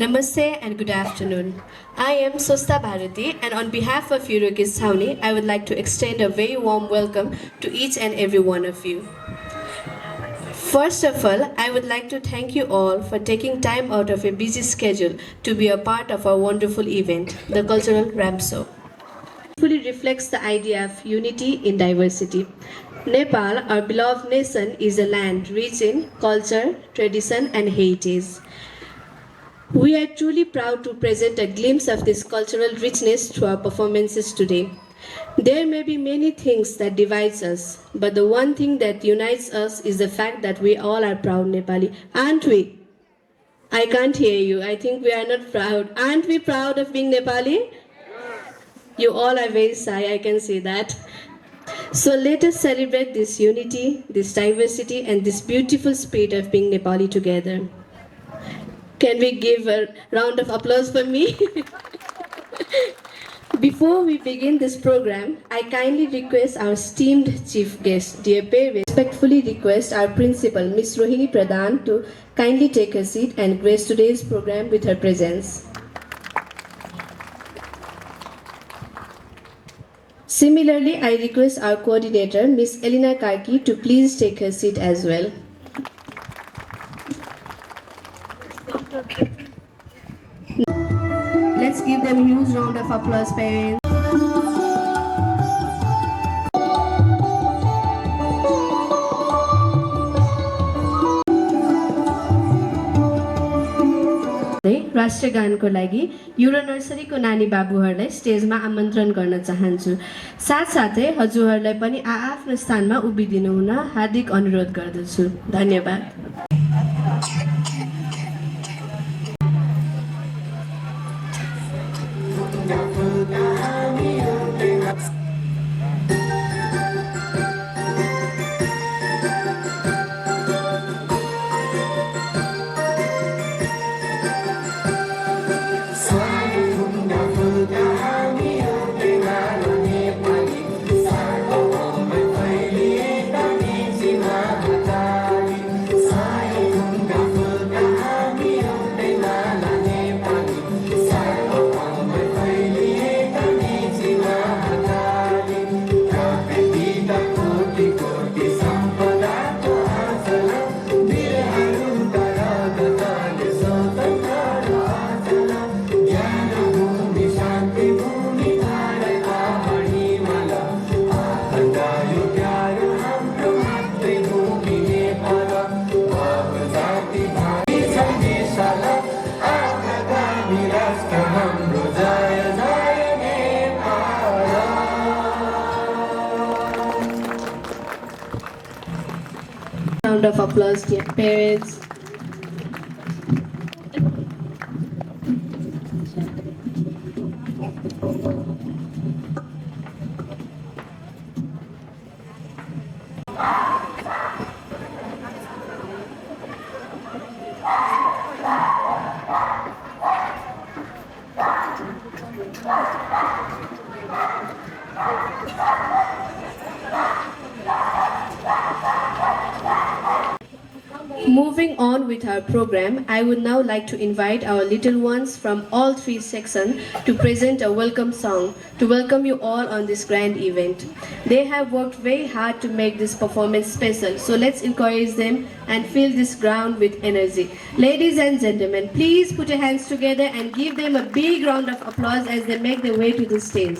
Namaste and good afternoon. I am Sosta Bharati, and on behalf of Eurogis Sauni, I would like to extend a very warm welcome to each and every one of you. First of all, I would like to thank you all for taking time out of your busy schedule to be a part of our wonderful event, the Cultural Ramso. Fully reflects the idea of unity in diversity. Nepal, our beloved nation, is a land rich in culture, tradition, and heritage. We are truly proud to present a glimpse of this cultural richness through our performances today. There may be many things that divides us, but the one thing that unites us is the fact that we all are proud Nepali, aren't we? I can't hear you. I think we are not proud. Aren't we proud of being Nepali? You all are very shy, I can see that. So let us celebrate this unity, this diversity, and this beautiful spirit of being Nepali together. Can we give a round of applause for me? Before we begin this program, I kindly request our esteemed chief guest, dear parents, respectfully request our principal, Ms. Rohini Pradhan, to kindly take her seat and grace today's program with her presence. Similarly, I request our coordinator, Ms. Elena Karki, to please take her seat as well. Let's give them a huge round of applause, parents. राष्ट्रिय गानको लागि euro नर्सरीको नानी बाबुहरूलाई स्टेजमा आमन्त्रण गर्न चाहन्छु। साथसाथै हजुरहरूलाई पनि आआफ्नो स्थानमा उभिदिनु हुन हार्दिक अनुरोध गर्दछु। धन्यवाद। Round of applause, dear parents. Moving on with our program, I would now like to invite our little ones from all three sections to present a welcome song to welcome you all on this grand event. They have worked very hard to make this performance special, so let's encourage them and fill this ground with energy. Ladies and gentlemen, please put your hands together and give them a big round of applause as they make their way to the stage.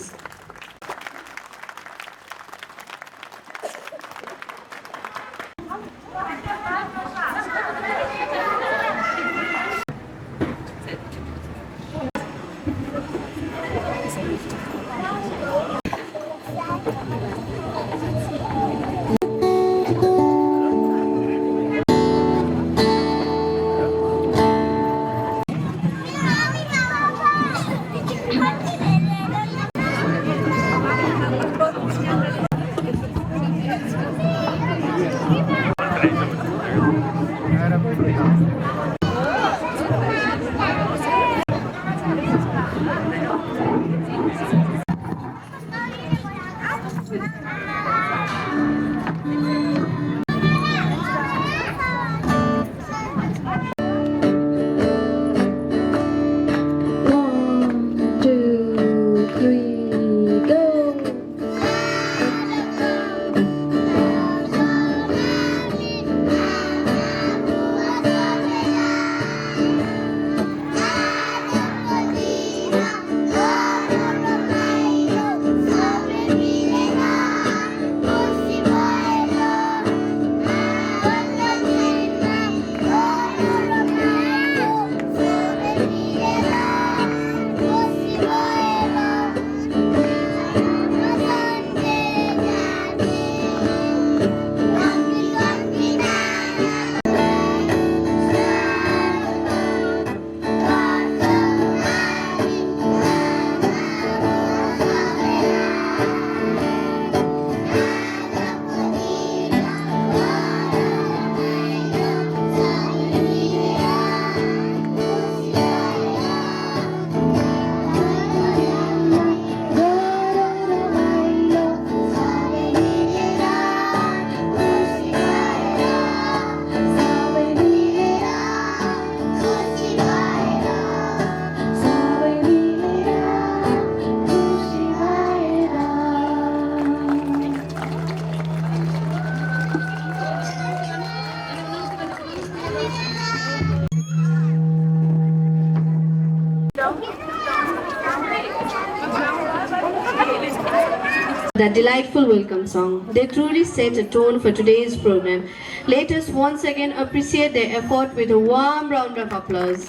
That delightful welcome song. They truly set a tone for today's program. Let us once again appreciate their effort with a warm round of applause.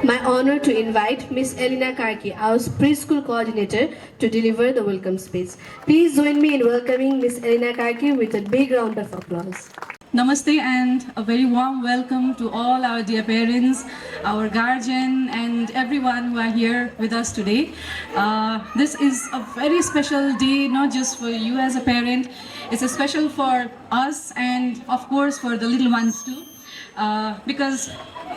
My honor to invite Miss Elena Karki, our preschool coordinator, to deliver the welcome speech. Please join me in welcoming Miss Elena Karki with a big round of applause. Namaste and a very warm welcome to all our dear parents, our guardian and everyone who are here with us today. This is a very special day, not just for you as a parent, it's a special for us and of course for the little ones too, because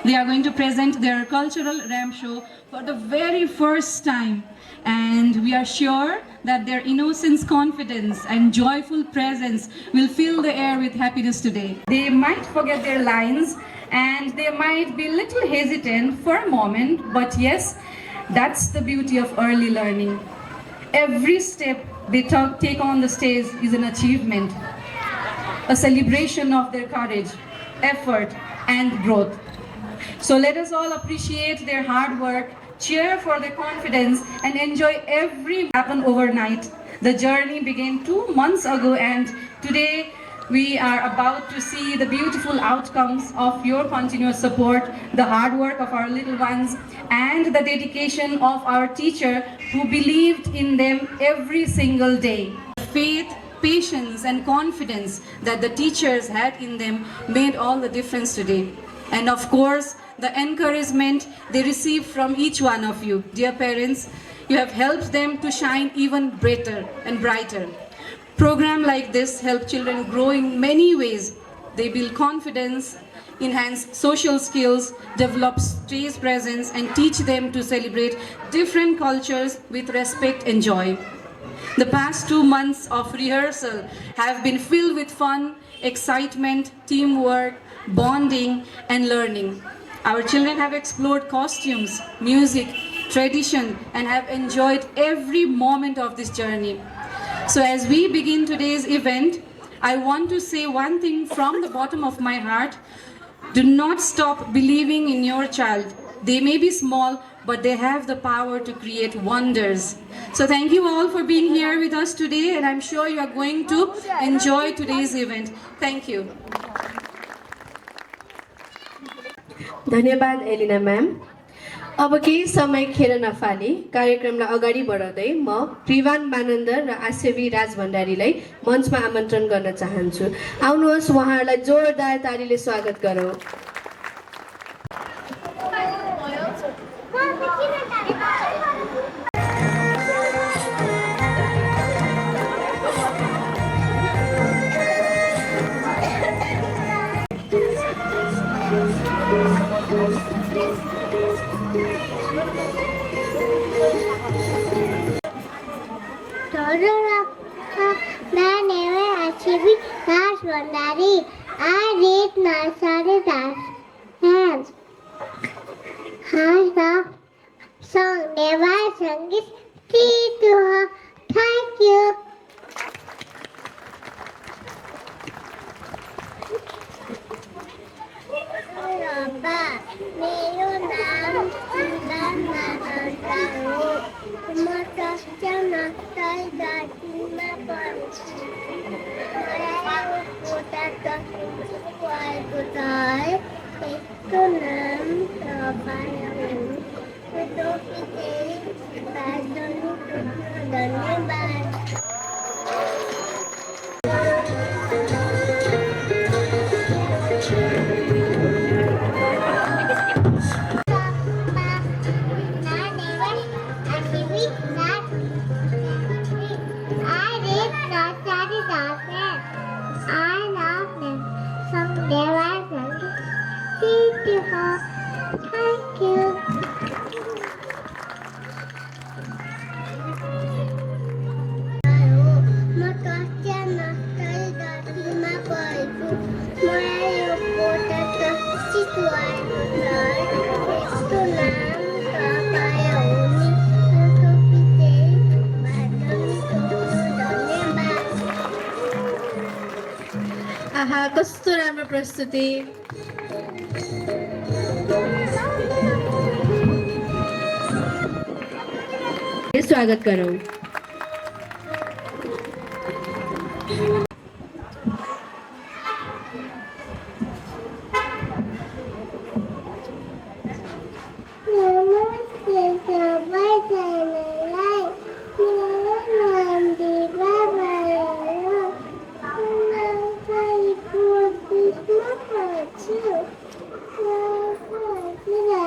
they are going to present their cultural ramp show for the very first time. And we are sure that their innocence, confidence and joyful presence will fill the air with happiness today. They might forget their lines and they might be a little hesitant for a moment, but yes, that's the beauty of early learning. Every step they take on the stage is an achievement, a celebration of their courage, effort and growth. So let us all appreciate their hard work, cheer for their confidence and enjoy every happen overnight. The journey began 2 months ago and today we are about to see the beautiful outcomes of your continuous support, the hard work of our little ones and the dedication of our teacher who believed in them every single day. Faith, patience and confidence that the teachers had in them made all the difference today. And of course, the encouragement they receive from each one of you. Dear parents, you have helped them to shine even brighter and brighter. Programs like this help children grow in many ways. They build confidence, enhance social skills, develop stage presence, and teach them to celebrate different cultures with respect and joy. The past 2 months of rehearsal have been filled with fun, excitement, teamwork, bonding, and learning. Our children have explored costumes, music, tradition, and have enjoyed every moment of this journey. So as we begin today's event, I want to say one thing from the bottom of my heart. Do not stop believing in your child. They may be small, but they have the power to create wonders. So thank you all for being here with us today, and I'm sure you are going to enjoy today's event. Thank you. धन्यवाद Elina ma'am. अब केही समय खेर नफाली कार्यक्रमलाई अगाडि बढाउँदै म प्रिवान मानन्दर र आसेवी राज भण्डारीलाई मञ्चमा आमन्त्रण गर्न चाहन्छु। आउनुहोस् उहाँहरूलाई जोरदार तालीले स्वागत गरौँ। My name is Achivi Raj Bhandari. I read nursery hands. The song never sung is key to her. Thank you. मेरो नाम सुदान नारायण हो। म कक्षा नक्सल जातिमा पढ्छु। मलाई कोटा तकनिक आएको छ है। यसको नाम तपाईँ हो। टोपी चाहिँ बाजनु धन्यवाद। राम्रो प्रस्तुति। स्वागत गरौँ। नमस्ते सबैजनालाई मेरो नाम दिपा बायालो म फरिदपुरमा पढ्छु सबैजनालाई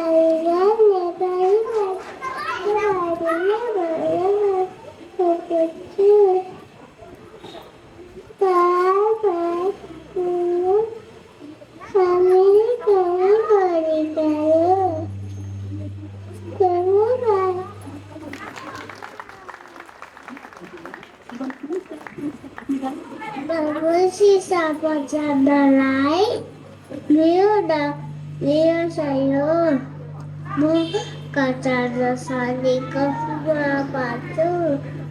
मेरो सहयोग म कचार सानीको बाटो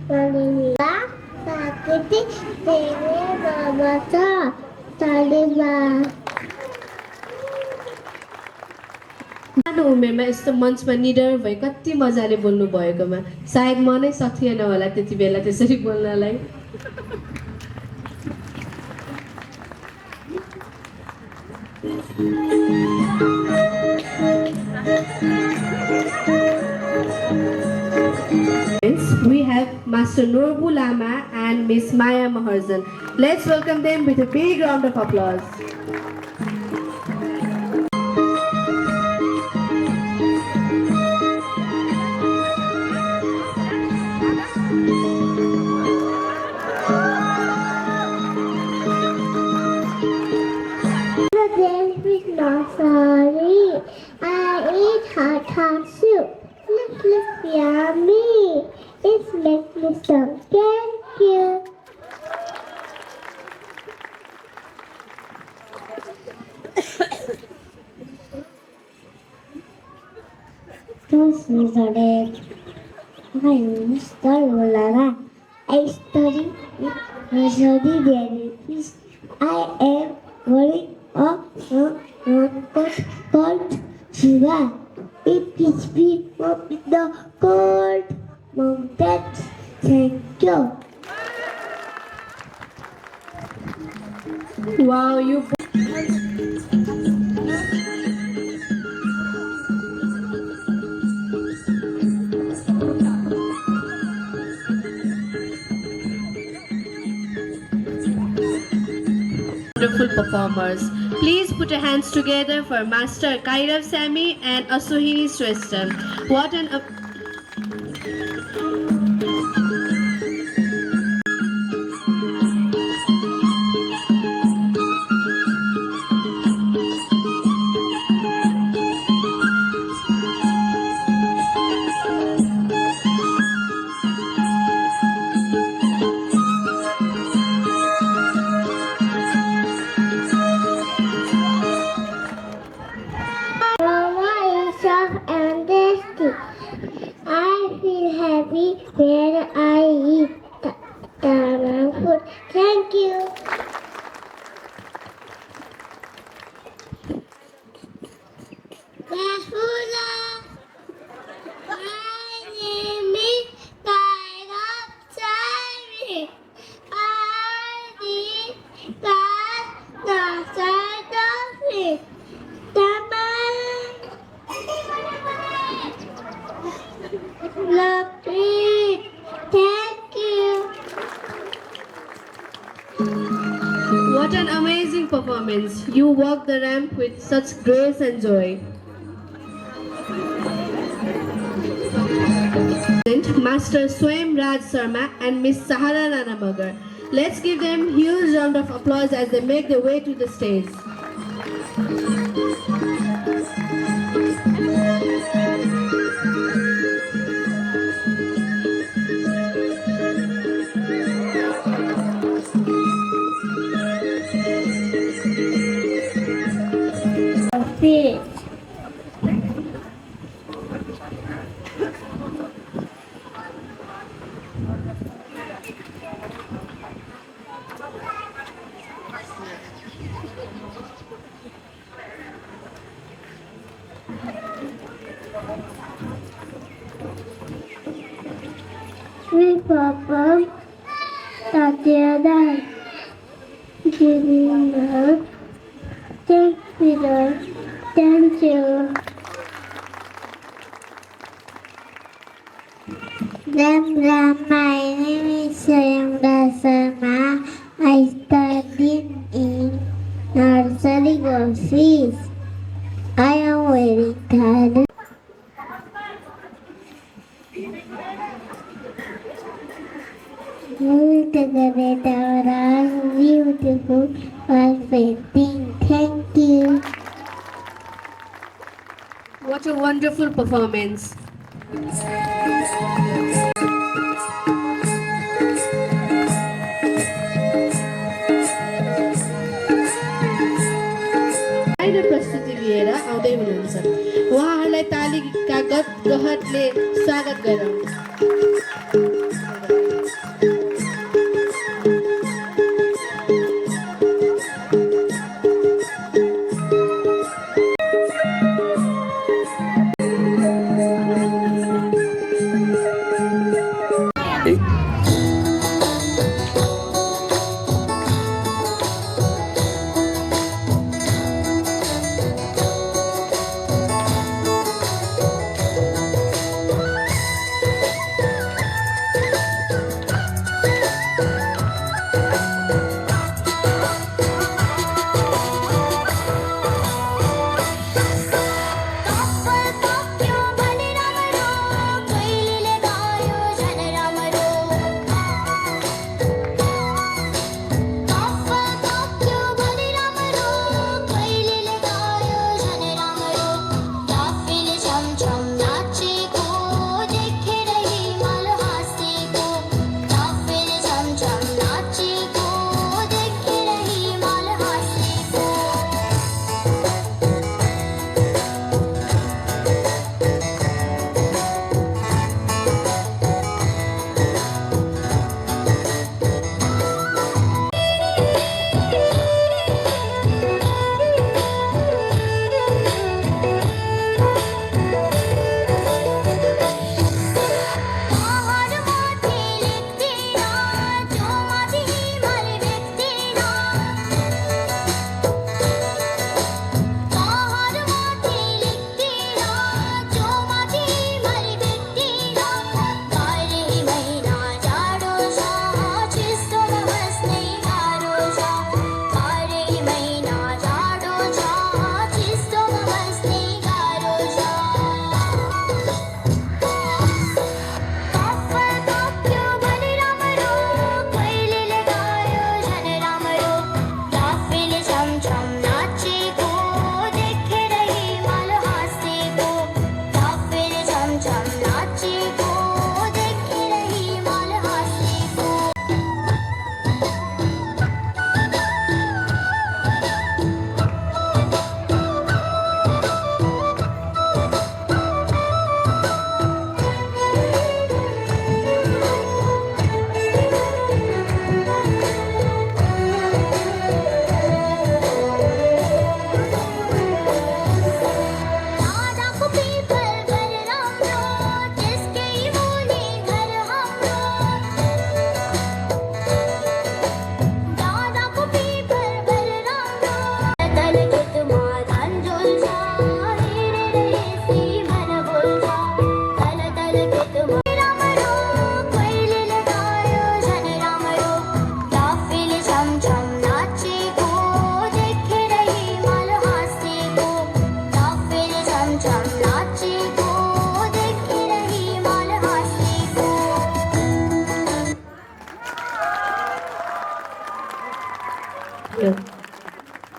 पढिला प्राकृतिक धेरै बाबा तालिबा सानो उमेरमा यस्तो मञ्चमा निडर भई कति मजाले बोल्नु भएकोमा सायद म नै सकिएन होला त्यति बेला त्यसरी बोल्नलाई। We have Master Norbu Lama and Miss Maya Maharjan. Let's welcome them with a big round of applause. Sorry, I ate hot soup. Look yummy. It makes me so thank you. Don't see that. I'm Mr. Lara. I study with I am very called Shiva. It is me from the cold mountains. Thank you. Wow, you wonderful performers. Please put your hands together for Master Kairav Sami and Asuhini Shrestha. What an Mama is soft and tasty. I feel happy when I eat Tamang food. Thank you. Bahula. My name is Kairav Sami. I did class the side of it. Love it. Thank you. What an amazing performance. You walked the ramp with such grace and joy. Master Swayam Raj Sharma and Miss Sahara Rana Magar. Let's give them a huge round of applause as they make their way to the stage. Fish. We perform Satyada Giving Thank you. Thank you. My name is Sayamda Sharma. I study in nursery office. I am very tired. Moving to the great our beautiful wall painting. Thank you. What a wonderful performance. प्रस्तुति लिएर आउँदै हुनुहुन्छ उहाँहरूलाई तालीका गहतले स्वागत गरौँ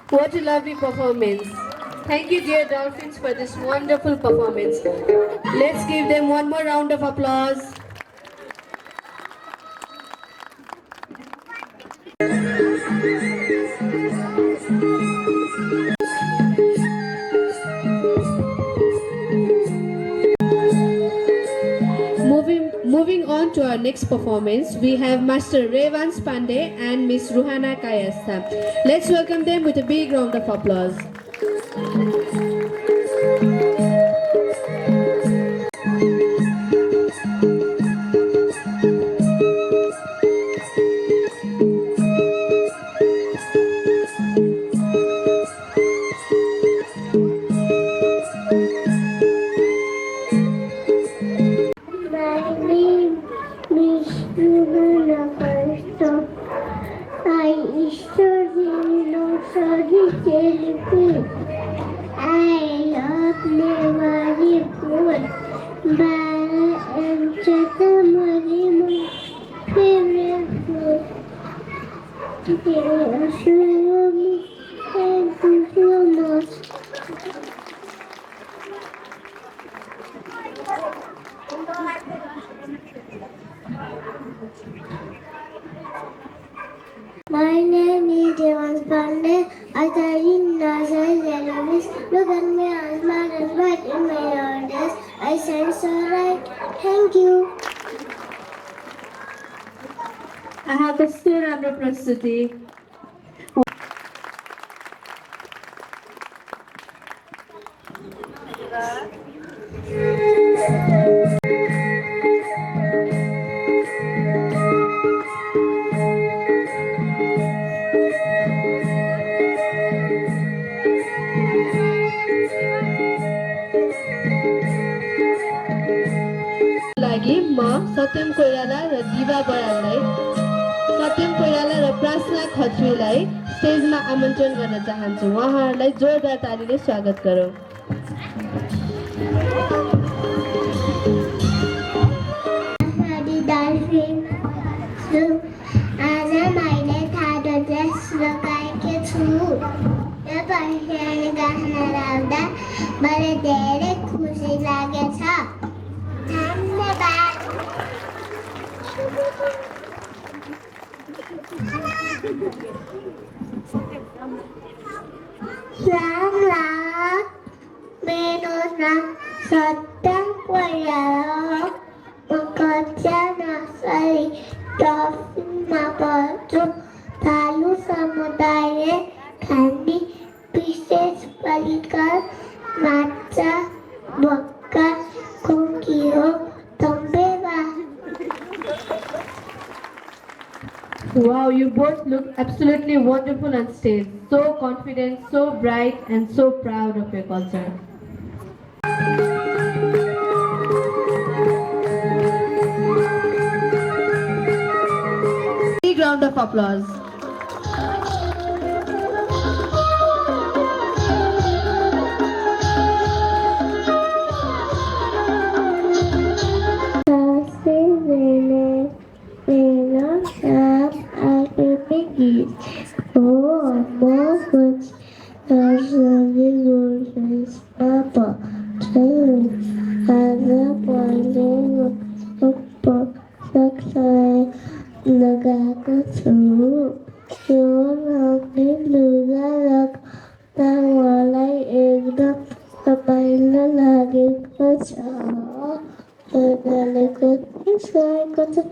What a lovely performance. Thank you, dear Dolphins, for this wonderful performance. Let's give them one more round of applause. Moving on to our next performance, we have Master Revans Pandey and Miss Ruhana Kayastha. Let's welcome them with a big round of applause. Banana and chatamari, my favorite food. Thank you so much. My name is Devans Pandey. I study in nursery Yellowish. Look at me, I'm smart and bright in my orders. I sound so right. Thank you. आहा कस्तो राम्रो प्रस्तुति लागि म सत्यम कोइराला र दिवा बराललाई सत्यम कोइराला र प्रार्थना खत्रीलाई स्टेजमा आमन्त्रण गर्न चाहन्छु उहाँहरूलाई जोरदार तालीले स्वागत गरौँ आज मैले थाहा ड्रेस लगाएकी छु यो पहिरन गाना लाउँदा मलाई धेरै खुसी लागेछ धन्यवाद Selamat menonton Satan Koyala bekerja nasari Dovima Batu lalu samudaya kami Pisces Balikan Maca Bekas Kukio Tombeba. Wow, you both look absolutely wonderful on stage. So confident, so bright, and so proud of your culture. Big round of applause. Oh, more good. There's a little papa. Two. Other boy, little papa. Success. Nagakatsu. You're only lugar. Nawalay egna. Kapaila lagi kacha. Nalikot isay kacha.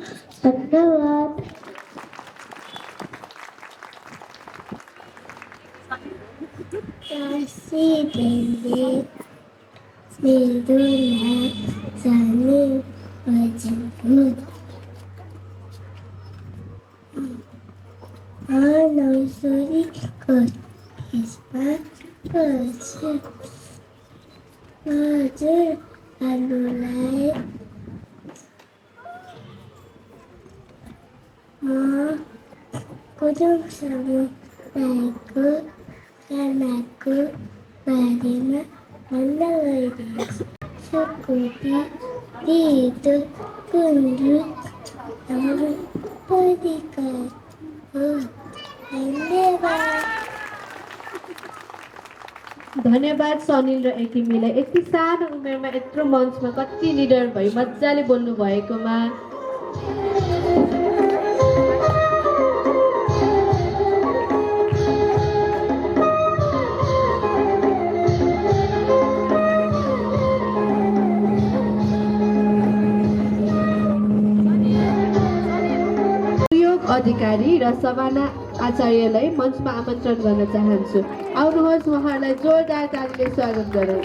Dhanyawad. Kasih Dewi, Midula, Sani, Wajibut. Halo, sorry, kot, ispat, kerja, kerja, alulai. Kudung sama baikku. Anakku, Marina, Mandalorian, Sakuti, Tidur, Kundut, Namun, Podikat. धन्यवाद सनिल र एकिमीलाई यति सानो उमेरमा यत्रो मञ्चमा कति निडर भई मजाले बोल्नु भएकोमा अधिकारी र सबाना आचार्यलाई मञ्चमा आमन्त्रण गर्न चाहन्छु आउनुहोस् उहाँहरूलाई जोरदार तालीले स्वागत गरौँ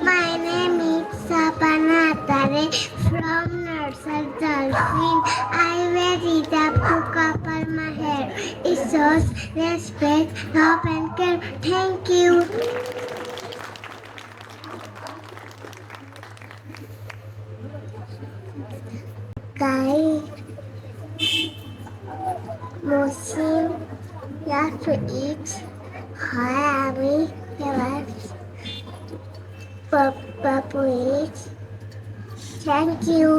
My name is Sapana Tare from Nursery Dolphin. I wear hijab to cover my hair. It shows respect, love and care. Thank you. Guys, musim ya to eat. Hi, Abby. Papa, please. Thank you.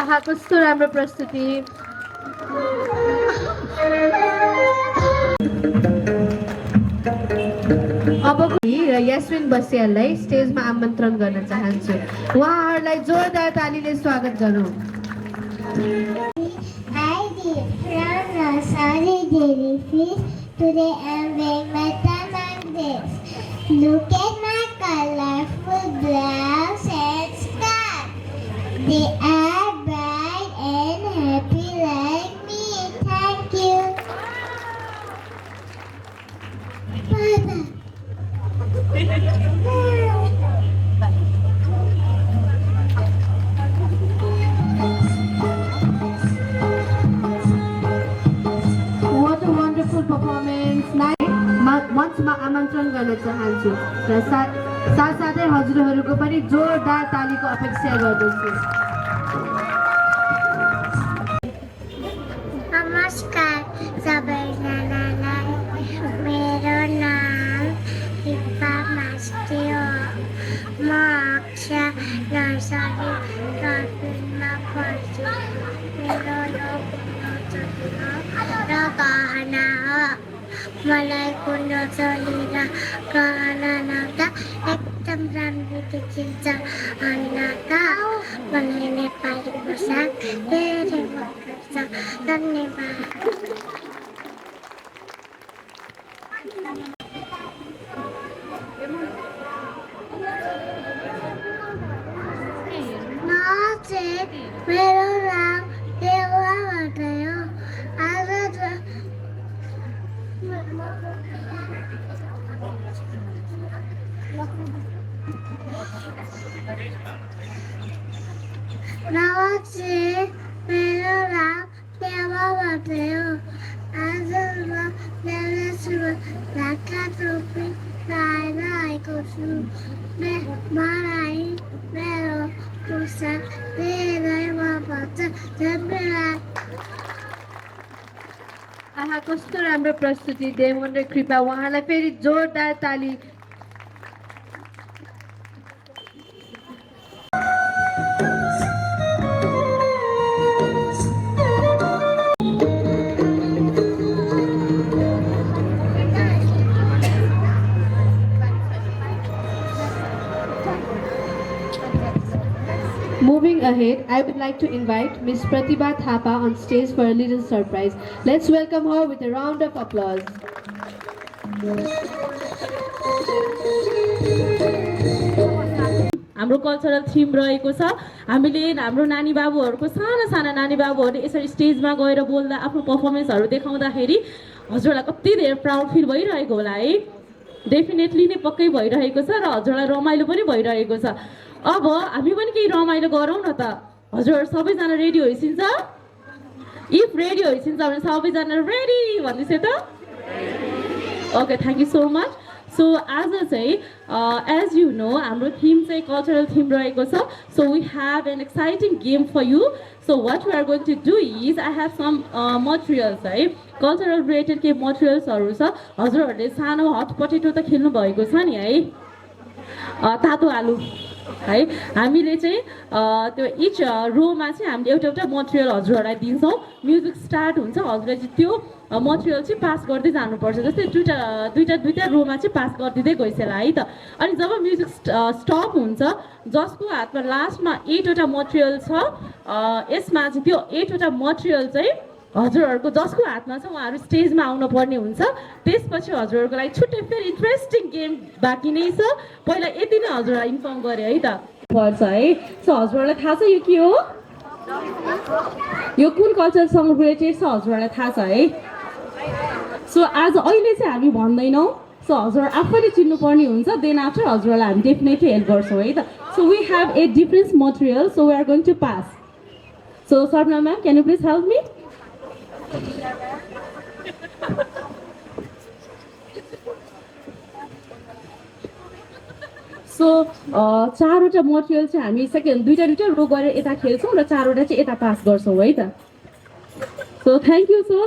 आहा कस्तो राम्रो प्रस्तुति अब र यास्मिन बस्याललाई स्टेजमा आमन्त्रण गर्न चाहन्छु उहाँहरूलाई जोरदार तालीले स्वागत गरौँ Hi dear from nursery jellyfish. Today I am wearing my tamak dress. Look at my colorful blouse and skirt. They are bright and happy like me. Thank you. Father. What a wonderful performance. मञ्चमा आमन्त्रण गर्न चाहन्छु र साथसाथै हजुरहरूको पनि जोरदार तालीको अपेक्षा गर्दछु नमस्कार सबैजनालाई मेरो नाम दिपा मास्टी हो म कक्षा नर्सरी क्लासमा पढ्छु मेरो नाम र गहना हो मलाई कुनै चलेर गहना लाउँदा एकदम राम्रो देखिन्छ अन्नका मलाई नेपाली पोसाक धेरै मनपर्छ धन्यवाद मेरो नाम देवा भट्टराई हो नमस्ते मेरो नाम देवा भट्टराई हो आज म देवनाथमा ढाका टोपी लगाएर आएको छु मलाई मेरो पोसाक धेरै मनपर्छ धन्यवाद आहा कस्तो राम्रो प्रस्तुति देवन र कृपा उहाँलाई फेरि जोरदार ताली Moving ahead, I would like to invite Miss Pratibha Thapa on stage for a little surprise. Let's welcome her with a round of applause. हाम्रो कल्चरल थिम रहेको छ हामीले हाम्रो नानी बाबुहरूको साना नानी बाबुहरूले यसरी स्टेजमा गएर बोल्दा आफ्नो पर्फर्मेन्सहरू देखाउँदाखेरि हजुरलाई कति धेरै प्राउड फिल भइरहेको होला है डेफिनेटली नै पक्कै भइरहेको छ र हजुरलाई रमाइलो पनि भइरहेको छ अब हामी पनि केही रमाइलो गरौँ न त हजुर सबैजना रेडी होइसिन्छ इफ रेडी होइसिन्छ भने सबैजना रेडी भन्दैछ त okay thank you so much so आज चाहिँ एज यु नो हाम्रो थिम चाहिँ कल्चरल थिम रहेको छ so we have an exciting game for you so what we are going to do is I have some materials है cultural related केही मटेरियल्सहरू छ हजुरहरूले सानो हट पटेटो त खेल्नु भएको छ नि है तातो आलु है हामीले चाहिँ त्यो इच रोमा चाहिँ हामीले एउटा मटेरियल हजुरहरूलाई दिन्छौँ म्युजिक स्टार्ट हुन्छ हजुरले चाहिँ त्यो मटेरियल चाहिँ पास गर्दै जानुपर्छ जस्तै दुईवटा रोमा चाहिँ पास गरिदिँदै गइसकेला है त अनि जब म्युजिक स्टप हुन्छ जसको हातमा लास्टमा 8वटा मटेरियल छ यसमा चाहिँ त्यो 8वटा मटेरियल चाहिँ हजुरहरूको जसको हातमा छ उहाँहरू स्टेजमा आउनुपर्ने हुन्छ त्यसपछि हजुरहरूको लागि छुट्टै फेरि इन्ट्रेस्टिङ गेम बाँकी नै छ पहिला यति नै हजुरलाई इन्फर्म गरेँ है त पर्छ है सो हजुरहरूलाई थाहा छ यो के हो यो कुन कल्चरसँग रिलेटेड छ हजुरहरूलाई थाहा छ है सो आज अहिले चाहिँ हामी भन्दैनौँ सो हजुर आफैले चिन्नुपर्ने हुन्छ देन आफ्टर हजुरहरूलाई हामी डेफिनेटली हेल्प गर्छौँ है त so we have 8 different material so we are going to pass so सर्वना ma'am can you please help me so चारवटा मटेरियल चाहिँ हामी सेकेन्ड दुईवटा रो गरेर यता खेल्छौँ र चारवटा चाहिँ यता पास गर्छौँ है त सो थ्याङ्क यू सो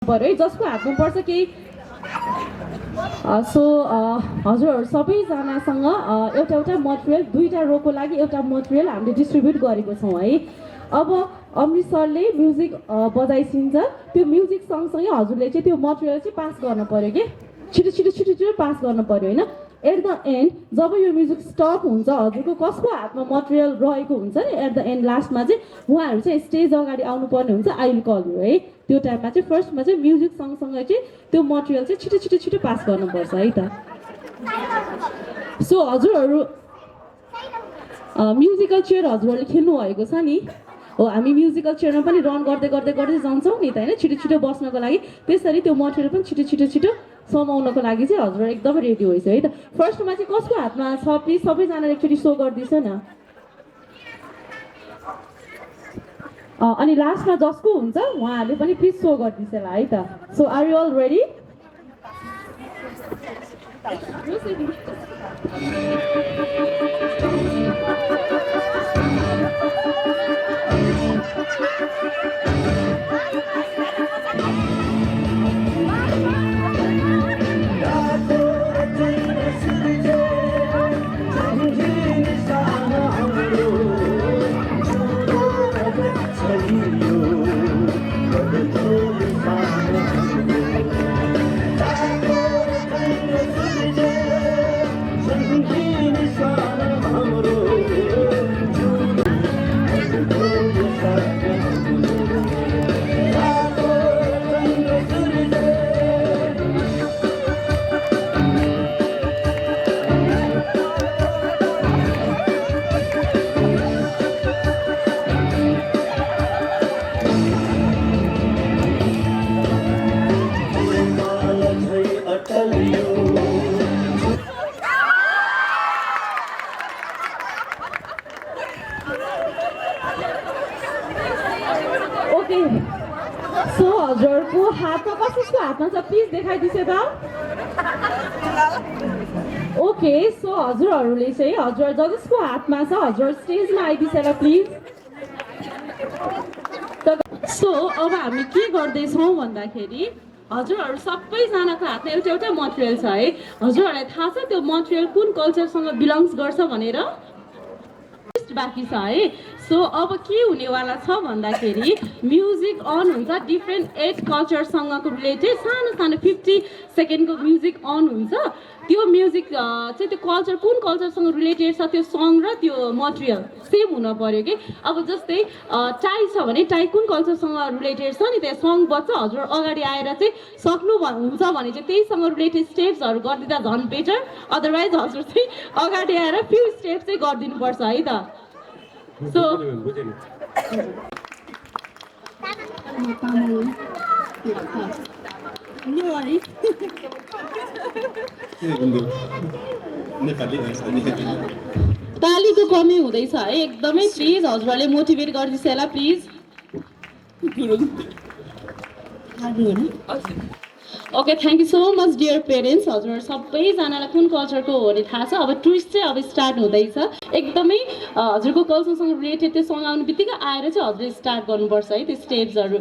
पर्यो है जसको हातमा पर्छ केही सो हजुरहरू सबैजनासँग एउटा एउटा मटेरियल 2टा रोको लागि एउटा मटेरियल हामीले डिस्ट्रिब्युट गरेको छौँ है। अब अमृत सरले म्युजिक बजाइसिन्छ, त्यो म्युजिक सँगसँगै हजुरले चाहिँ त्यो मटेरियल चाहिँ पास गर्नु पर्यो कि छिटो छिटो छिटो छिटो पास गर्नु पर्यो होइन। एट द एन्ड जब यो म्युजिक स्टप हुन्छ हजुरको कसको हातमा मटेरियल रहेको हुन्छ नि एट द एन्ड लास्टमा चाहिँ उहाँहरू चाहिँ स्टेज अगाडि आउनुपर्ने हुन्छ। आई विल कल यु है। त्यो टाइममा चाहिँ फर्स्टमा चाहिँ म्युजिक सँगसँगै चाहिँ त्यो मटेरियल चाहिँ छिटो छिटो छिटो पास गर्नुपर्छ है त। सो हजुरहरू म्युजिकल चेयर हजुरहरूले खेल्नु भएको छ नि हो, हामी म्युजिकल चेयरमा पनि रन गर्दै गर्दै गर्दै जान्छौँ नि त होइन, छिटो छिटो बस्नको लागि। त्यसरी त्यो मटेरियल पनि छिटो छिटो छिटो समाउनको लागि चाहिँ हजुरहरू एकदमै रेडी होइछ है त। फर्स्टमा चाहिँ कसको हातमा छ प्लिज सबैजनाले एकचोटि सो गरिदिन्छ न। अनि लास्टमा जसको हुन्छ उहाँहरूले पनि प्लिज सो गरिदिन्छ होला है त। So are you Al ready? Okay so हजुरको हातमा कसैको हातमा छ प्लिज देखाइदिनुहोस् त। ओके सो हजुरहरूले चाहिँ हजुर जसको हातमा छ हजुर स्टेजमा आइदिनुहोस् होला प्लिज। सो अब हामी के गर्दैछौँ भन्दाखेरि हजुरहरू सबैजनाको हातमा एउटा एउटा मटेरियल छ है। हजुरहरूलाई थाहा छ त्यो मटेरियल कुन कल्चरसँग बिलोङ्स गर्छ भनेर? बाँकी छ है। सो अब के हुनेवाला छ भन्दाखेरि म्युजिक अन हुन्छ, डिफ्रेन्ट 8 कल्चरसँगको रिलेटेड सानो सानो 50 सेकेन्डको म्युजिक अन हुन्छ। त्यो म्युजिक चाहिँ त्यो कल्चर कुन कल्चरसँग रिलेटेड छ त्यो सङ र त्यो मटेरियल सेम हुन पर्यो कि। अब जस्तै टाई छ भने टाई कुन कल्चरसँग रिलेटेड छ नि त्यो सङ बज्छ, हजुर अगाडि आएर चाहिँ सक्नु हुन्छ भने चाहिँ त्यहीसँग रिलेटेड स्टेप्सहरू गरिदिँदा झन् बेटर। अदरवाइज हजुर चाहिँ अगाडि आएर फ्यु स्टेप्स चाहिँ गरिदिनुपर्छ है त। सो तालीको कमी हुँदैछ है एकदमै। प्लिज हजुरहरूले मोटिभेट गरिदिनुहोस् होला please. Okay thank you so much dear parents. हजुरहरू सबैजनालाई कुन कल्चरको हो भने थाहा छ। अब ट्विस्ट चाहिँ अब स्टार्ट हुँदैछ। एकदमै हजुरको कल्चरसँग रिलेटेड त्यो सङ आउने बित्तिकै आएर चाहिँ हजुरले स्टार्ट गर्नुपर्छ है त्यो स्टेप्सहरू।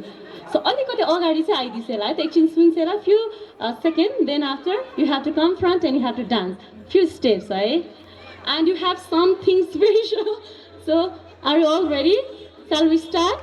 सो अलिकति अगाडि चाहिँ आइदिन्छ होला है त, एकछिन सुन्छ होला few second. Then after you have to come front and you have to dance few steps है। And you have something special. So are you Al ready? Shall we start?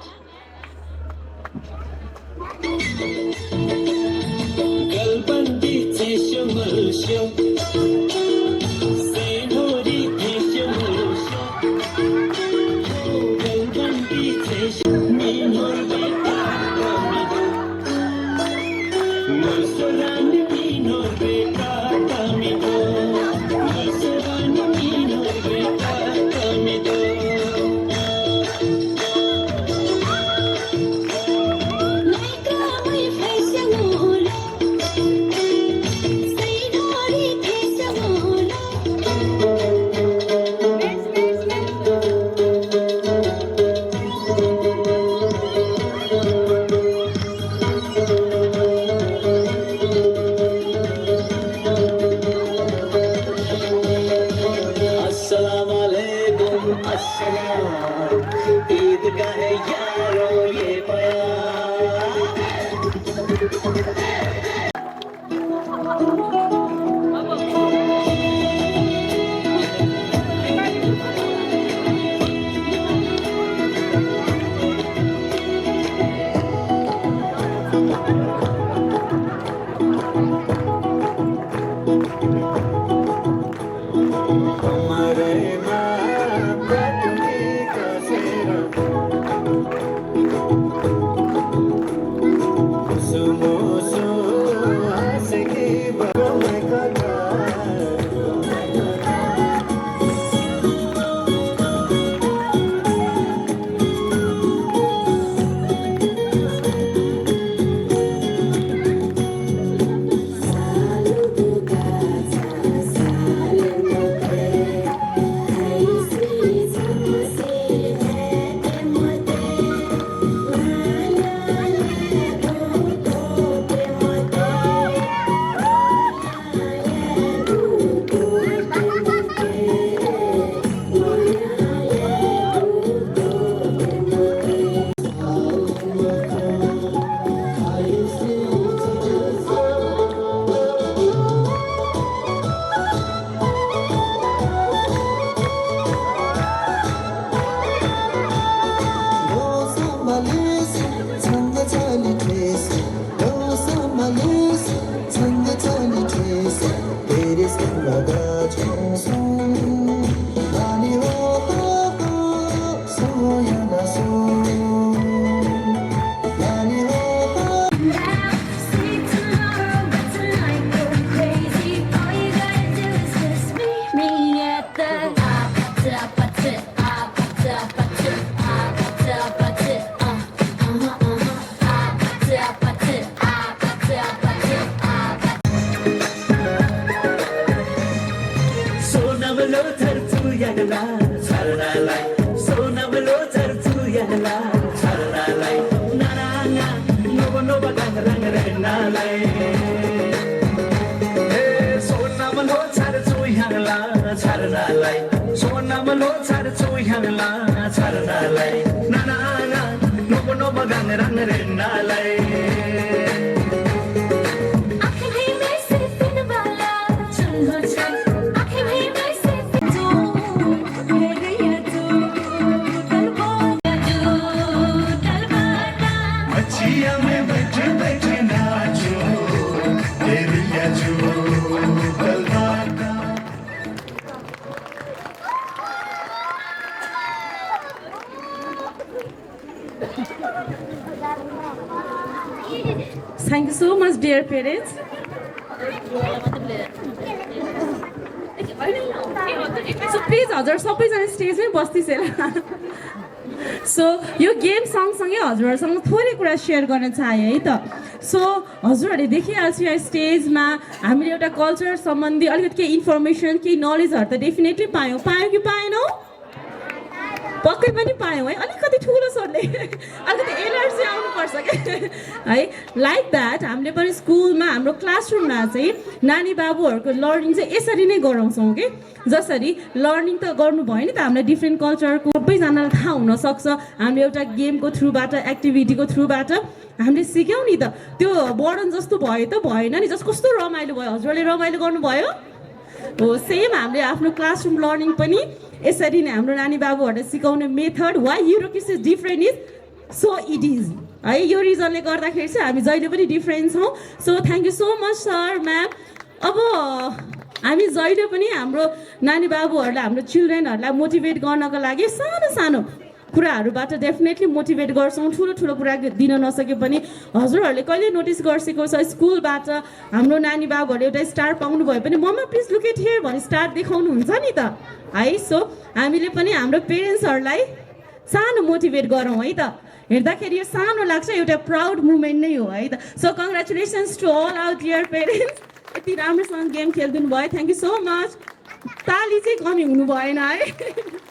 Thank you so much, dear parents. So please, हजुर सबैजना स्टेजमै बस्दिसेर सो यो game सँगसँगै हजुरहरूसँग थोरै कुरा share गर्न चाहे है त सो हजुरहरूले देखिहाल्छु यहाँ स्टेजमा हामीले एउटा कल्चर सम्बन्धी अलिकति केही इन्फर्मेसन केही नलेजहरू त डेफिनेटली पायौँ कि पाएनौँ पक्कै पनि पायौँ है अलिकति ठुलो स्वरले अलिकति एनर्जी आउनुपर्छ क्या है लाइक द्याट हामीले पनि स्कुलमा हाम्रो क्लासरुममा चाहिँ नानी बाबुहरूको लर्निङ चाहिँ यसरी नै गराउँछौँ कि जसरी लर्निङ त गर्नु भयो नि त हामीलाई डिफ्रेन्ट कल्चरको सबैजनालाई थाहा हुनसक्छ हामीले एउटा गेमको थ्रुबाट एक्टिभिटीको थ्रुबाट हामीले सिक्यौँ नि त त्यो बर्डन जस्तो भयो त भएन नि जस्तो कस्तो रमाइलो भयो हजुरहरूले रमाइलो गर्नुभयो हो सेम हामीले आफ्नो क्लासरुम लर्निङ पनि यसरी नै हाम्रो नानी बाबुहरूलाई सिकाउने method why EuroKids is different is so it is है यो रिजनले गर्दाखेरि चाहिँ हामी जहिले पनि डिफ्रेन्ट छौँ so thank you so much sir ma'am अब हामी जहिले पनि हाम्रो नानी बाबुहरूलाई हाम्रो चिल्ड्रेनहरूलाई मोटिभेट गर्नको लागि सानो सानो कुराहरूबाट डेफिनेटली मोटिभेट गर्छौँ ठुलो ठुलो कुरा दिन नसके पनि हजुरहरूले कहिले नोटिस गरिसकेको छ स्कुलबाट हाम्रो नानी बाबुहरूले एउटा स्टार पाउनु भयो भने मम्मा प्लिज लुक एट हियर भने स्टार देखाउनुहुन्छ नि त है सो हामीले पनि हाम्रो पेरेन्ट्सहरूलाई सानो मोटिभेट गरौँ है त हेर्दाखेरि यो सानो लाग्छ एउटा प्राउड मुमेन्ट नै हो है त so congratulations to all our dear parents यति राम्रोसँग गेम खेलिदिनु भयो थ्याङ्क यू सो मच ताली चाहिँ कमी हुनु भएन है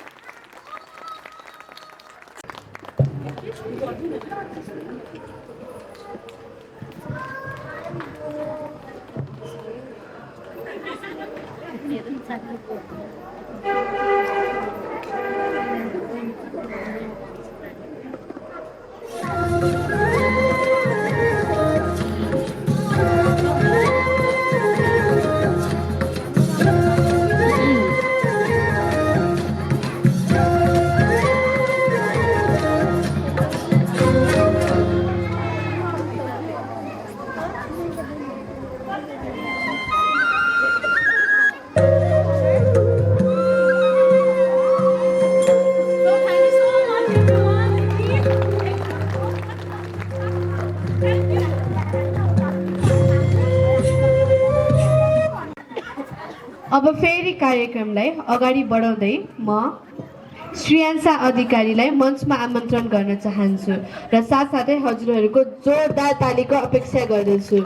अब फेरि कार्यक्रमलाई अगाडि बढाउँदै म श्रेयांशा अधिकारीलाई मञ्चमा आमन्त्रण गर्न चाहन्छु र साथसाथै हजुरहरूको जोरदार तालीको अपेक्षा गर्दछु।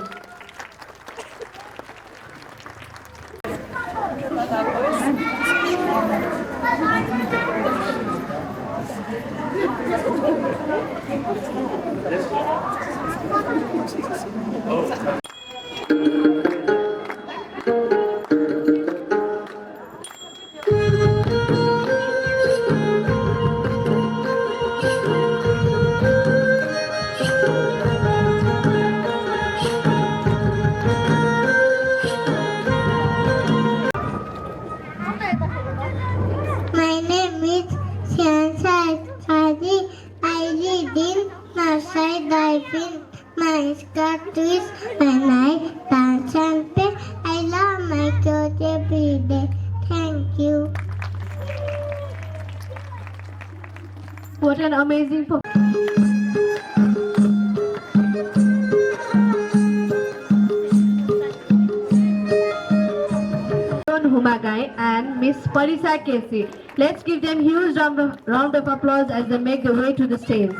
My name is Shansa Sadi. I live in Nursery Dolphin. My skirt is when I dance and play. I love my clothes every day. Thank you. What an amazing Humagai and Miss Parisa Kesi. Let's give them huge round of applause as they make their way to the stage.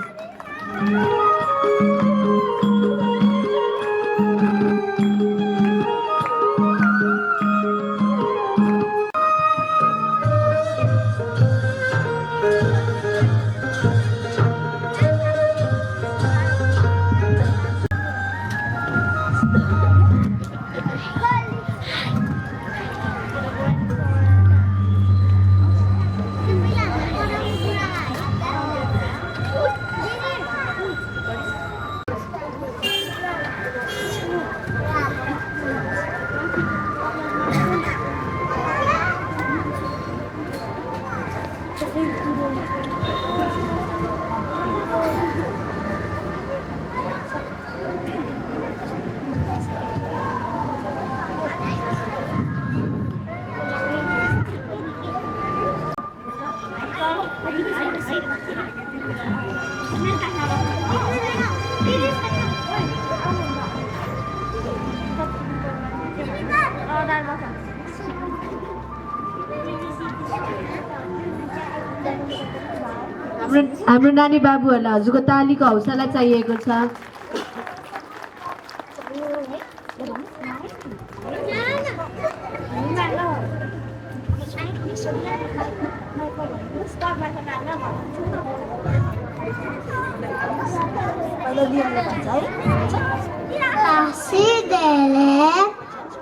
हाम्रो नानी बाबुहरूलाई हजुरको तालीको हौसला चाहिएको छ।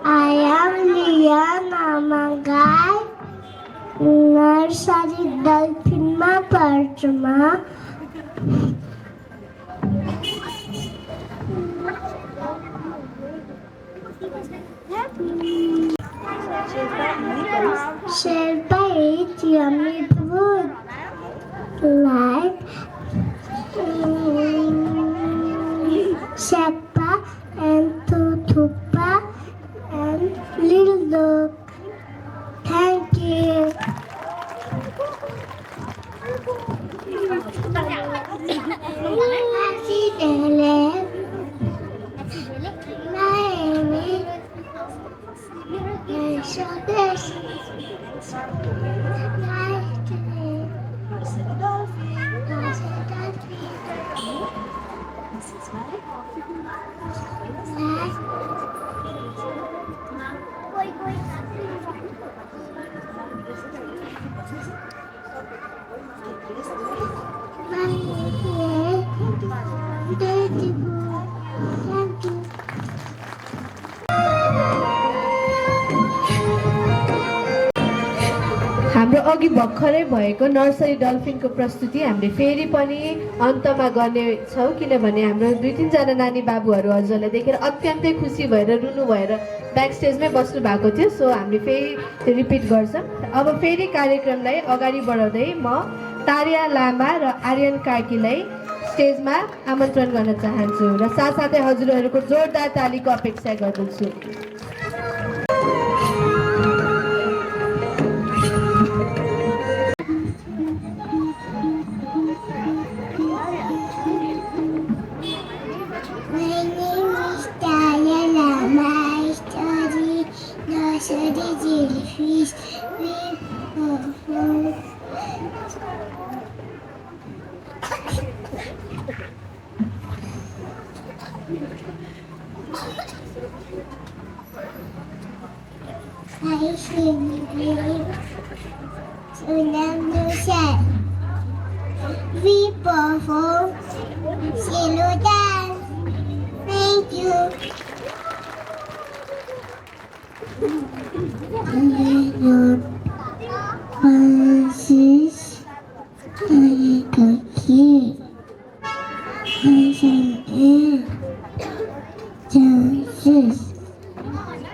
I am Lian Amangai. Nursery Dolphin ma parchma. Sherpa eat yummy food like Sheppa and Tutupa and Little Dog. Thank you. हाम्रो अघि भर्खरै भएको नर्सरी डल्फिनको प्रस्तुति हामीले फेरि पनि अन्तमा गर्नेछौँ, किनभने हाम्रो 2-3 जना नानी बाबुहरू हजुरलाई देखेर अत्यन्तै खुसी भएर रुनु भएर ब्याक स्टेजमै बस्नु भएको थियो। सो हामीले फेरि रिपिट गर्छौँ। अब फेरि कार्यक्रमलाई अगाडि बढाउँदै म तारिया लामा र आर्यन कार्कीलाई स्टेजमा आमन्त्रण गर्न चाहन्छु र साथसाथै हजुरहरूको जोरदार तालीको अपेक्षा गर्दछु। the jellyfish. We perform I swimming Sundamushan. We perform cello dance. Thank you. Francis, I cookie. Chances.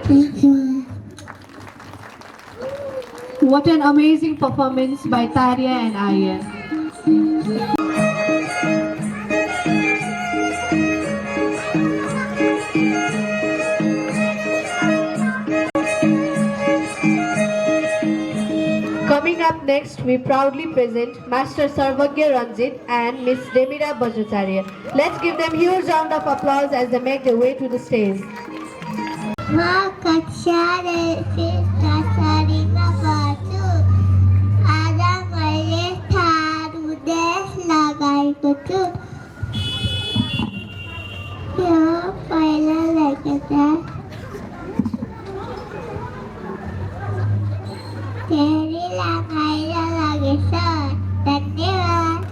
Thank you. What an amazing performance by Tarya and Aryan. Coming up next, we proudly present Master Sarvagya Ranjit and Miss Demira Bajracharya. Let's give them huge round of applause as they make their way to the stage. धन्यवाद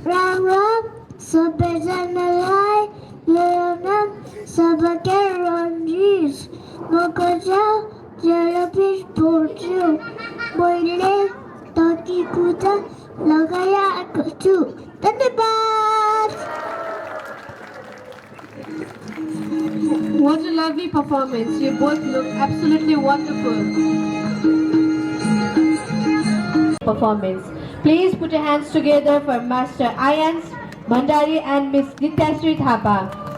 राम राम सबैजनालाई मेरो नाम सबके रन्जिस म कक्षा 0 पढ्छु मैले तकी कुदा लगाएको छु धन्यवाद What a lovely performance. You both look absolutely wonderful. Performance. Please put your hands together for Master Ayans Bhandari and Miss Nityashree Thapa.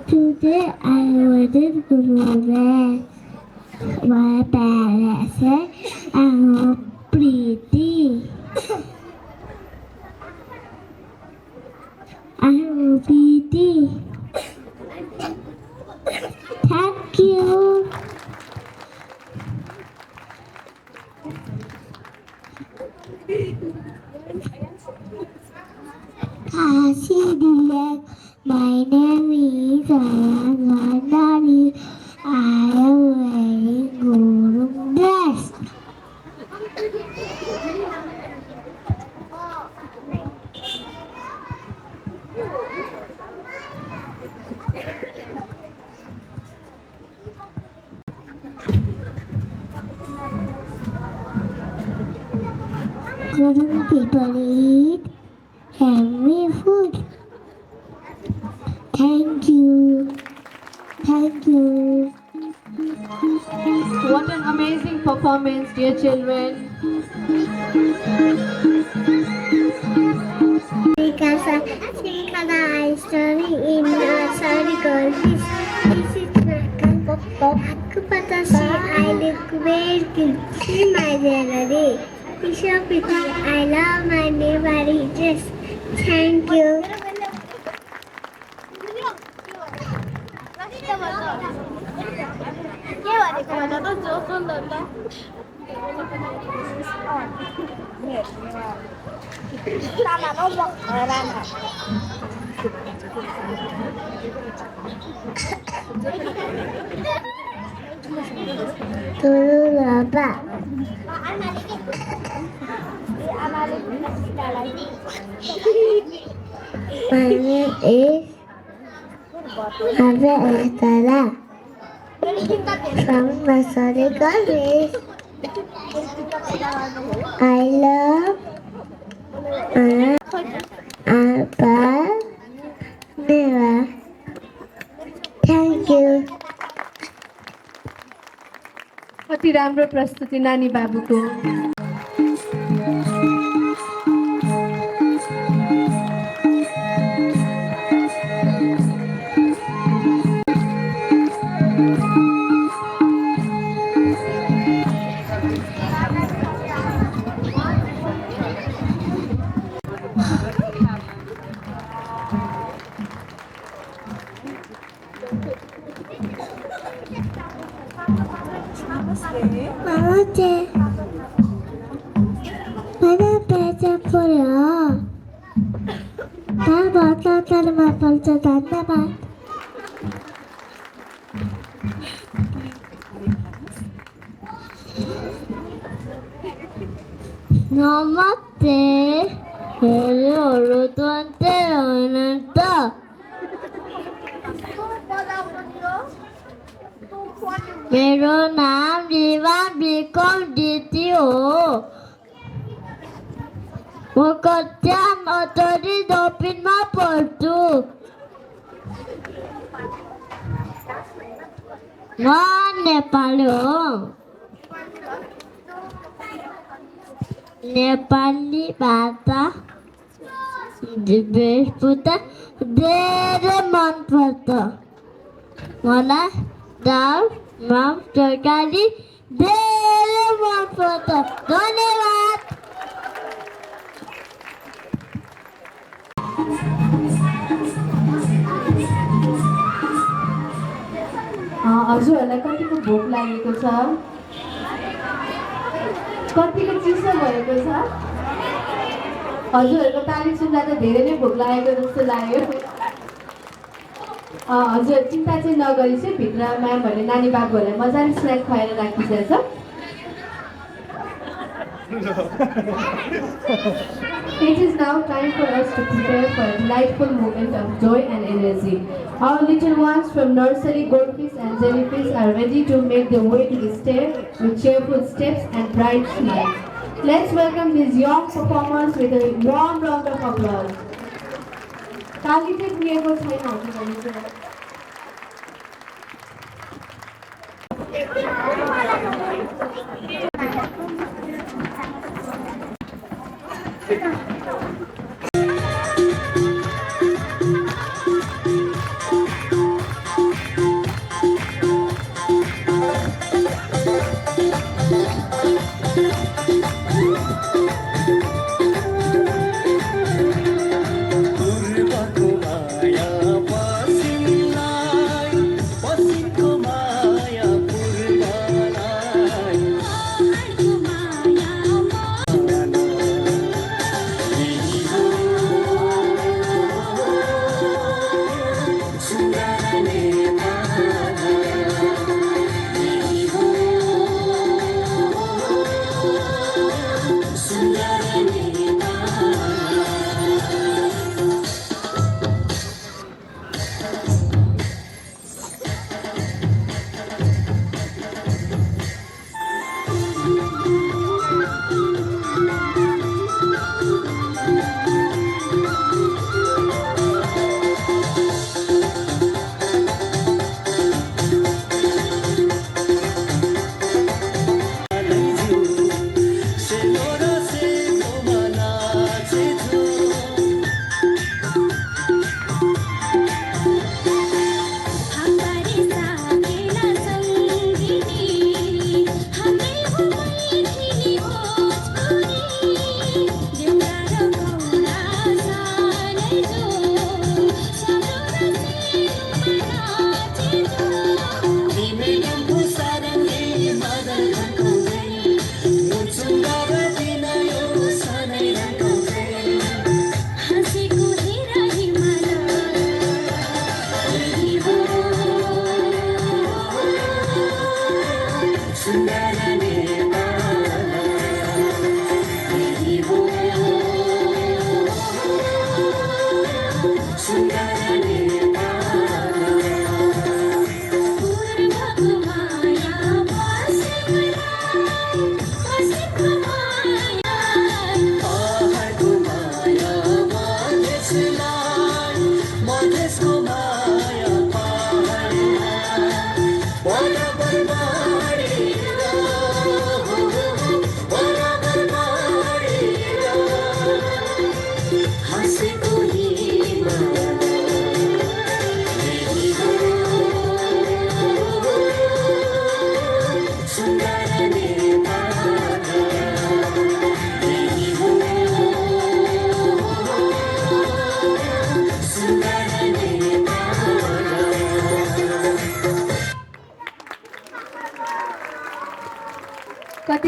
Today I wouldn't go there. My parents said I'm pretty. I'm pretty. Thank you. My name is Ayans Bhandari. I am wearing Guru dress. Couldn't people eat heavy food? Thank you. Thank you. What an amazing performance, dear children. Because I study in nursery girl. This is my pop. I look very good in my jewelry. It's so pretty. I love my neighborhood dress. Thank you. My name is Ave Estela from Nursery College. I love Abba कति राम्रो प्रस्तुति नानी बाबुको। Namaste. Mana pesa pura. Ta bata kalma palcha dhanyabad. Namaste. Hello, Tuante Ananta. मेरो नाम रिवान become दिती हो म कक्षा अटरी दक्षिणमा पढ्छु म नेपाली हो नेपाली भाषा वेशभूषा धेरै मनपर्छ मलाई दाल माम तरकारी धेरै मनपर्छ धन्यवाद हजुरहरूलाई कतिको भोक लागेको छ कतिको चिसो भएको छ हजुरहरूको ताली सुन्दा त धेरै नै भोक लागेको जस्तो लाग्यो हजुर चिन्ता चाहिँ नगरी चाहिँ भित्र म्यामहरूले नानी बाबुहरूलाई मजाले स्न्याक खुवाएर राखिसकेछ It is now time for us to prepare for a delightful moment of joy and energy. Our little ones from nursery, goldfish and jellyfish are ready to make their way to the stage with cheerful steps and bright smiles. Let's welcome these young performers with a warm round of applause. ताली चाहिँ पुगेको छैन हजुरहरूले चाहिँ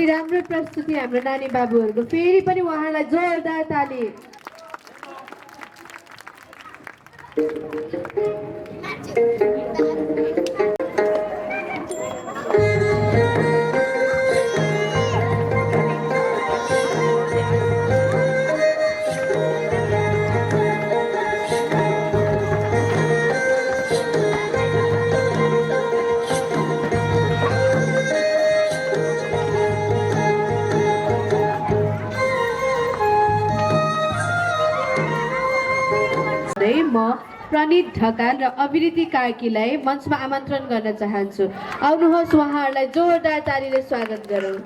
कति राम्रो प्रस्तुति हाम्रो नानी बाबुहरूको। फेरि पनि उहाँलाई जोरदार ताली। म प्रणित ढकाल र अभिरिति कार्कीलाई मञ्चमा आमन्त्रण गर्न चाहन्छु। आउनुहोस्, उहाँहरूलाई जोरदार तालीले स्वागत गरौँ।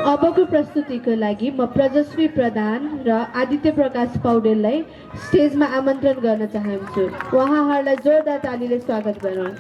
अबको प्रस्तुतिको लागि म प्रजस्वी प्रधान र आदित्य प्रकाश पौडेललाई स्टेजमा आमन्त्रण गर्न चाहन्छु। उहाँहरूलाई जोरदार तालीले स्वागत गरौँ।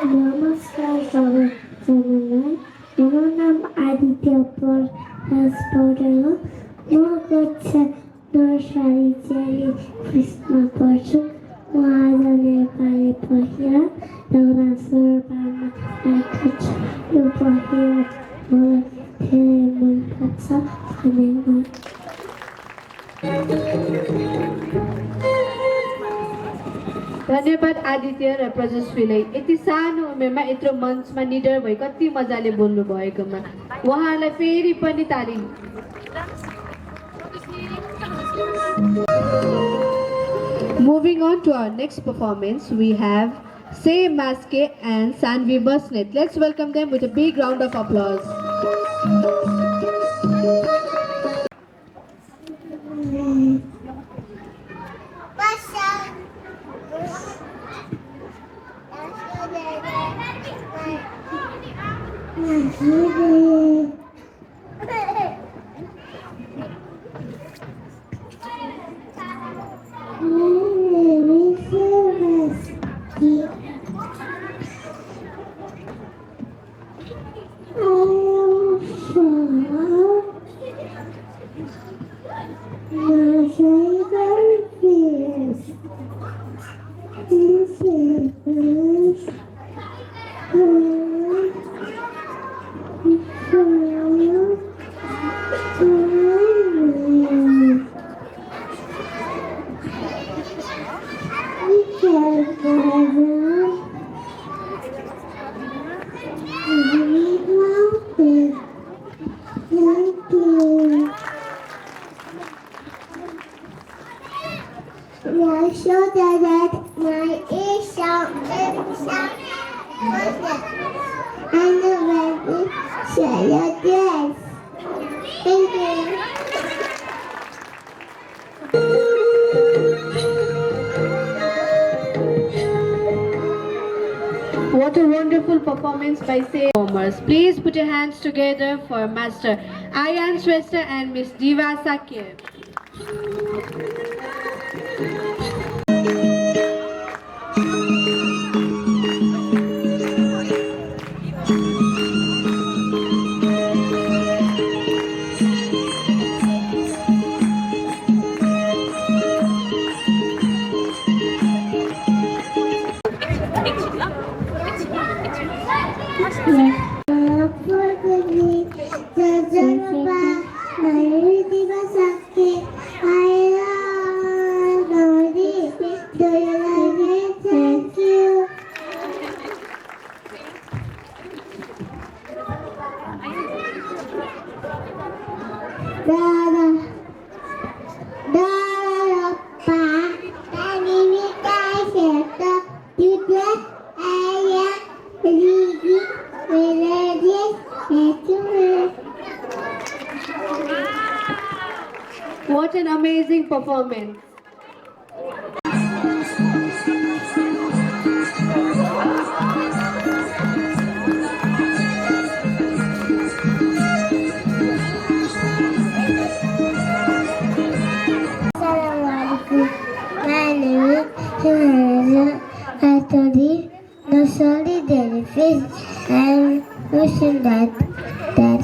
नमस्कार सबैजनालाई। मेरो नाम आदित्य प्रकाश पौडेल हो। म कक्षा नर्सरी चेली फर्स्टमा पढ्छु। म आज नेपाली पहिरा दौरा सुरुवालमा आएको छु। यो पहिरा मलाई धेरै मनपर्छ। धन्यवाद। धन्यवाद आदित्य र प्रजस्वीलाई यति सानो उमेरमा यत्रो मञ्चमा निडर भई कति मजाले बोल्नु भएकोमा उहाँहरूलाई फेरि पनि ताली। Moving on to our next performance, we have Say Maske and Sanvi Basnet. Let's welcome them with a big round of applause. wonderful performance by performers. Please put your hands together for Master Ayan Shrestha and Miss Diva Sakyev. Thank you. What an amazing performance. Assalamualaikum. My name is Himalaya. I study nursery jellyfish and wishing that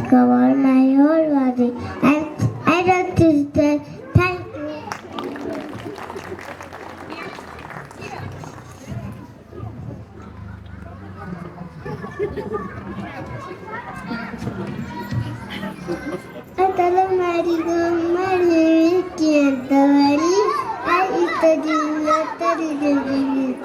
cover my whole body. And I don't teach that. Thank you. Assalamualaikum. My name is Kiantawari. I study nursery jellyfish.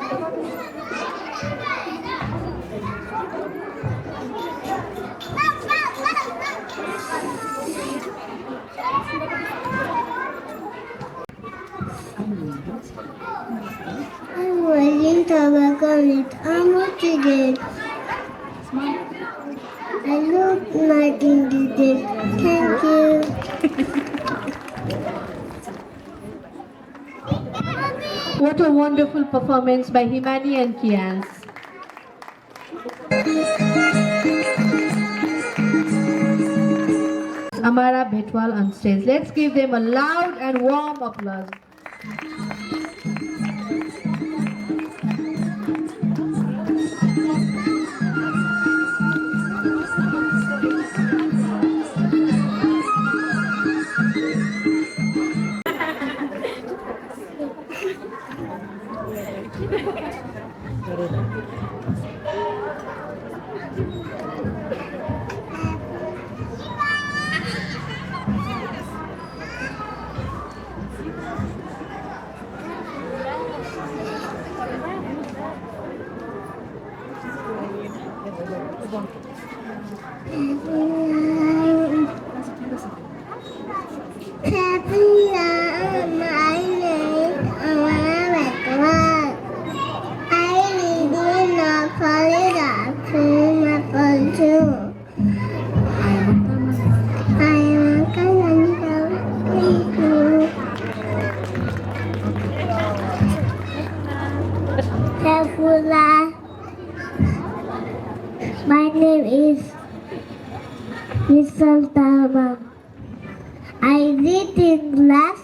I'm wearing tobacco with motivated. I look nothing today. Thank you. What a wonderful performance by Himani and Kians. Amara Bhetwal on stage. Let's give them a loud and warm applause. My name is Mr. Tama. I read in class,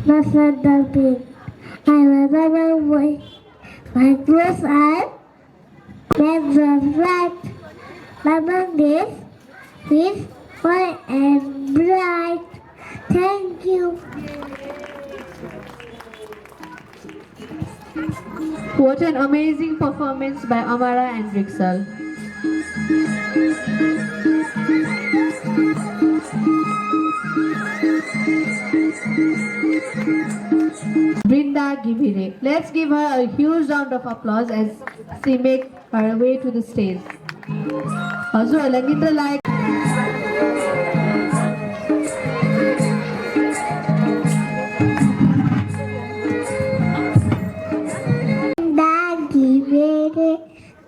Mr. Dalpin. I remember my clothes are red, bright. My mom is white and bright. Thank you. What an amazing performance by Amara and Rixal. Brinda Gibire. Let's give her a huge round of applause as she makes her way to the stage. हजुरहरूलाई निद्रा लाग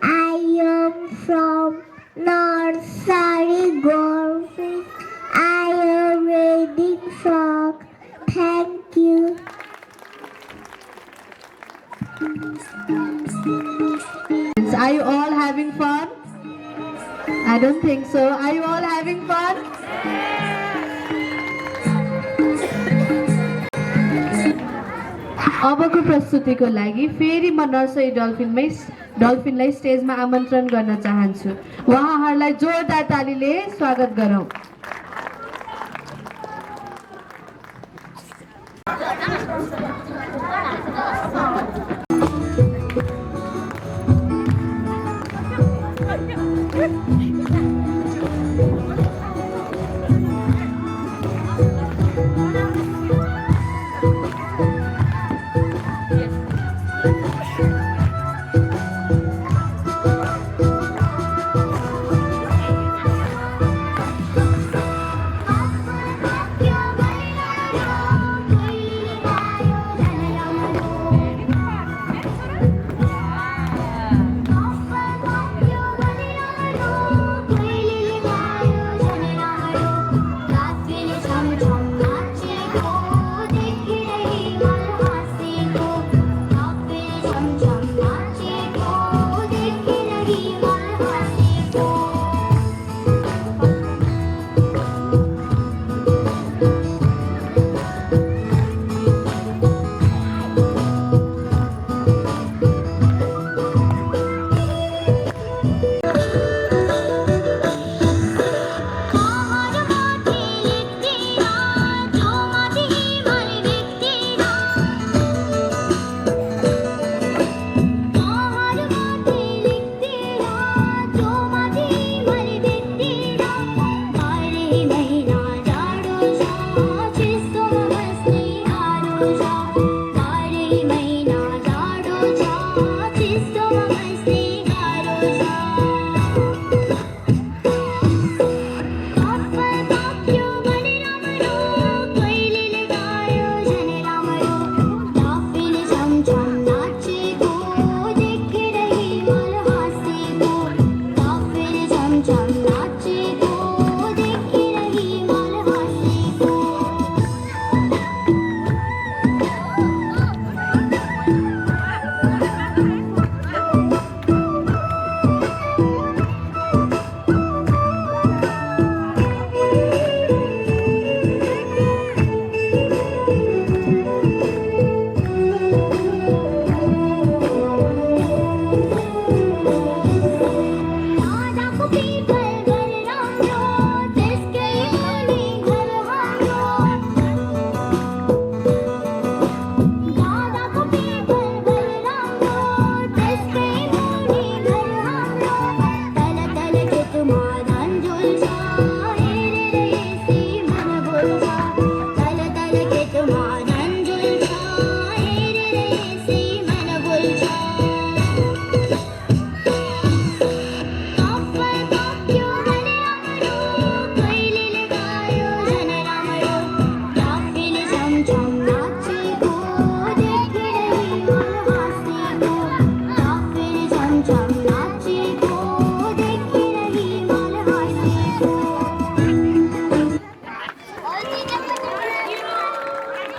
I am from Nursery Goldfish. I am reading song. Thank you. Are you all having fun? I don't think so. Are you all having fun? अबको प्रस्तुतिको लागि फेरि म nursery डल्फिनलाई स्टेजमा आमन्त्रण गर्न चाहन्छु। उहाँहरूलाई जोरदार तालीले स्वागत गरौँ।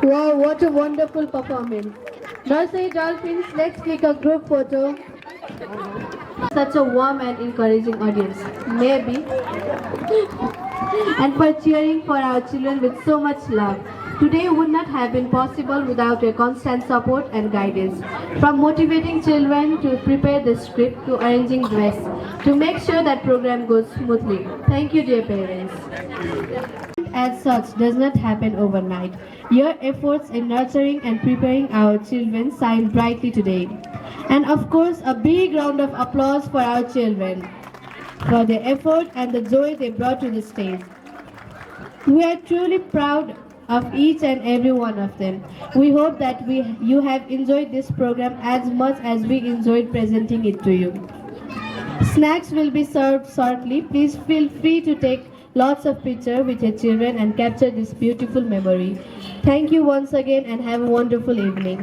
Wow, what a wonderful performance. Nursery Dolphins, let's click a group photo. Such a warm and encouraging audience. Maybe. And for cheering for our children with so much love. Today would not have been possible without your constant support and guidance. From motivating children to prepare the script to arranging dress to make sure that program goes smoothly. Thank you, dear parents. As such does not happen overnight. Your efforts in nurturing and preparing our children shine brightly today. And of course, a big round of applause for our children for their effort and the joy they brought to the stage. We are truly proud of each and every one of them. We hope that you have enjoyed this program as much as we enjoyed presenting it to you. Snacks will be served shortly. Please feel free to take lots of pictures with your children and capture this beautiful memory. Thank you once again and have a wonderful evening.